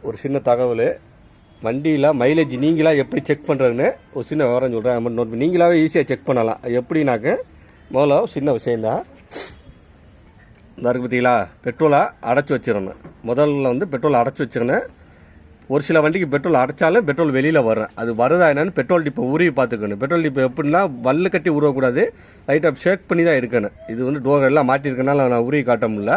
ஒரு சின்ன தகவல், வண்டியில் மைலேஜ் நீங்களாக எப்படி செக் பண்ணுறதுன்னு ஒரு சின்ன விவரம் சொல்கிறேன். நீங்களாகவே ஈஸியாக செக் பண்ணலாம். எப்படின்னாக்க முதல்ல சின்ன விஷயந்தான். பார்த்தீங்களா, பெட்ரோலை அடைச்சி வச்சிடணும். முதல்ல வந்து பெட்ரோலை அடைச்சி வச்சிடணும். ஒரு சில வண்டிக்கு பெட்ரோல் அடைச்சாலும் பெட்ரோல் வெளியில் வரும். அது வருதா என்னன்னு பெட்ரோல் டிப்பை உருவி பார்த்துக்கணும். பெட்ரோல் டிப்பை எப்படின்னா வல்லு கட்டி உருவக்கூடாது, லைட்டாக ஷேக் பண்ணி தான் எடுக்கணும். இது வந்து டோர் எல்லாம் மாட்டியிருக்கனால நான் உருவி காட்ட முடியல.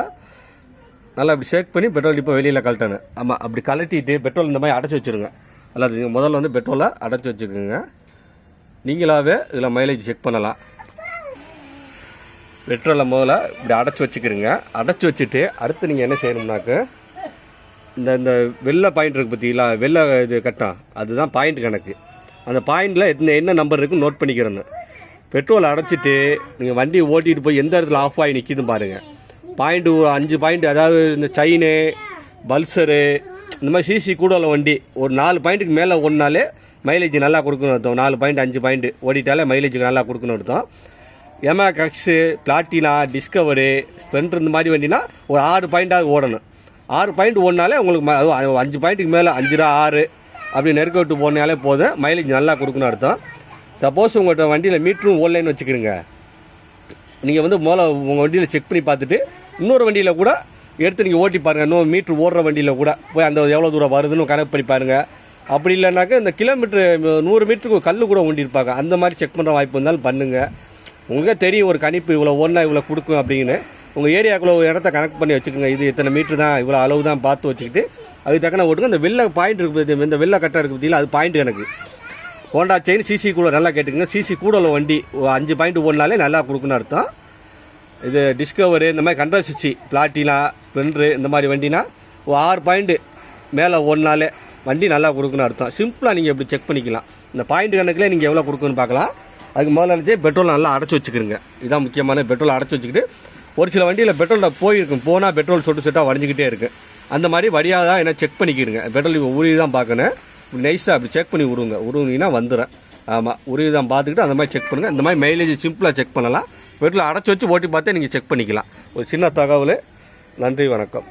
நல்லா அப்படி ஷேக் பண்ணி பெட்ரோல் டிப்பை வெளியில் கழட்டணும். ஆமாம், அப்படி கழட்டிட்டு பெட்ரோல் இந்த மாதிரி அடைச்சி வச்சுருங்க. அல்லது முதல்ல வந்து பெட்ரோலை அடைச்சி வச்சுக்கோங்க. நீங்களாகவே இதில் மைலேஜ் செக் பண்ணலாம். பெட்ரோலை முதல்ல இப்படி அடைச்சி வச்சுக்கிறீங்க. அடைச்சி வச்சுட்டு அடுத்து நீங்கள் என்ன செய்யணும்னாக்க இந்த வெள்ளை பாயிண்ட் இருக்குது பார்த்தீங்களா, வெள்ளை இது கட்டம், அதுதான் பாயிண்ட் கணக்கு. அந்த பாயிண்டில் என்ன நம்பர் இருக்குன்னு நோட் பண்ணிக்கிறேன்னு. பெட்ரோல் அடைச்சிட்டு நீங்கள் வண்டியை ஓட்டிகிட்டு போய் எந்த இடத்துல ஆஃப் ஆகி நிற்கிதுன்னு பாருங்கள். பாயிண்ட்டு 5 பாயிண்ட், அதாவது இந்த செயினு, பல்சரு, இந்த மாதிரி சிசி கூட உள்ள வண்டி ஒரு 4 பாயிண்ட்டுக்கு மேலே ஓடினாலே மைலேஜ் நல்லா கொடுக்கணும் அர்த்தம். 4 பாயிண்ட் 5 பாயிண்ட் ஓடிட்டாலே மைலேஜ் நல்லா கொடுக்கணும் அர்த்தம். எமாக்ஸு, பிளாட்டினா, டிஸ்கவரு, ஸ்ப்ளெண்டர் இந்த மாதிரி வண்டினா ஒரு 6 பாயிண்ட்டாக ஓடணும். 6 பாயிண்ட் ஓடினாலே உங்களுக்கு 5 பாயிண்ட்டுக்கு மேலே 5 6 அப்படி நெருக்க விட்டு போனாலே போதும், மைலேஜ் நல்லா கொடுக்கணும் அர்த்தம். சப்போஸ் உங்கள்கிட்ட வண்டியில் மீட்டரும் ஓடலைன்னு வச்சுக்கிறீங்க, நீங்கள் வந்து முதல்ல உங்கள் வண்டியில் செக் பண்ணி பார்த்துட்டு இன்னொரு வண்டியில் கூட எடுத்து நீங்கள் ஓட்டி பாருங்கள். இன்னும் மீட்ரு ஓடுற வண்டியில் கூட போய் அந்த எவ்வளோ தூரம் வருதுன்னு கனெக்ட் பண்ணி பாருங்கள். அப்படி இல்லைனாக்கா இந்த கிலோமீட்ரு 100 மீட்டருக்கு கல் கூட ஒண்டிருப்பாங்க. அந்த மாதிரி செக் பண்ணுற வாய்ப்பு இருந்தாலும் பண்ணுங்கள். உங்களுக்கே தெரியும் ஒரு கணிப்பு இவ்வளோ ஒன்றா இவ்வளோ கொடுக்கும் அப்படின்னு. உங்கள் ஏரியாவுக்குள்ள ஒரு இடத்த கனெக்ட் பண்ணி வச்சுக்கோங்க. இது இத்தனை மீட்ரு தான், இவ்வளோ அளவு தான் பார்த்து வச்சுக்கிட்டு அதுக்கு தக்கன ஓட்டுங்க. இந்த வெள்ளை பாயிண்ட் இருக்குது, இந்த வெள்ளை கட்டம் இருக்குது பார்த்தீங்களா, அது பாயிண்ட் எனக்கு. ஹோண்டா செயின் சிசி கூட நல்லா கேட்டுக்கோங்க. சிசி கூட உள்ள வண்டி 5 பாயிண்ட் ஓடினாலே நல்லா கொடுக்குன்னு அர்த்தம். இது டிஸ்கவரு, இந்த மாதிரி கண்ட்ரசிச்சி, பிளாட்டினா, ஸ்ப்ளெண்டரு இந்த மாதிரி வண்டினா ஒரு 6 பாயிண்ட் மேலே ஓடினாலே வண்டி நல்லா கொடுக்குன்னு அர்த்தம். சிம்பிளாக நீங்கள் இப்படி செக் பண்ணிக்கலாம். இந்த பாயிண்ட் கணக்கில் நீங்கள் எவ்வளோ கொடுக்குன்னு பார்க்கலாம். அதுக்கு முதல்ல நினச்சி பெட்ரோல் நல்லா அடைச்சி வச்சுக்கிறீங்க. இதுதான் முக்கியமான. பெட்ரோல் அடைச்சி வச்சுக்கிட்டு ஒரு சில வண்டியில் பெட்ரோலில் போயிருக்கும், போனால் பெட்ரோல் சொட்டாக வடிஞ்சிக்கிட்டே இருக்குது. அந்த மாதிரி வடியாக தான் என்ன செக் பண்ணிக்கிறீங்க. பெட்ரோல் இப்போ உருவி தான் பார்க்கணும். இப்படி நைஸாக அப்படி செக் பண்ணி உருவினீங்கன்னா வந்துடும். ஆமாம், உருவி தான் பார்த்துக்கிட்டு அந்த மாதிரி செக் பண்ணுங்கள். இந்த மாதிரி மைலேஜ் சிம்பிளாக செக் பண்ணலாம். பெட்ரோல் அடைச்சி வச்சு ஓட்டி பார்த்தே நீங்கள் செக் பண்ணிக்கலாம். ஒரு சின்ன தகவல். நன்றி, வணக்கம்.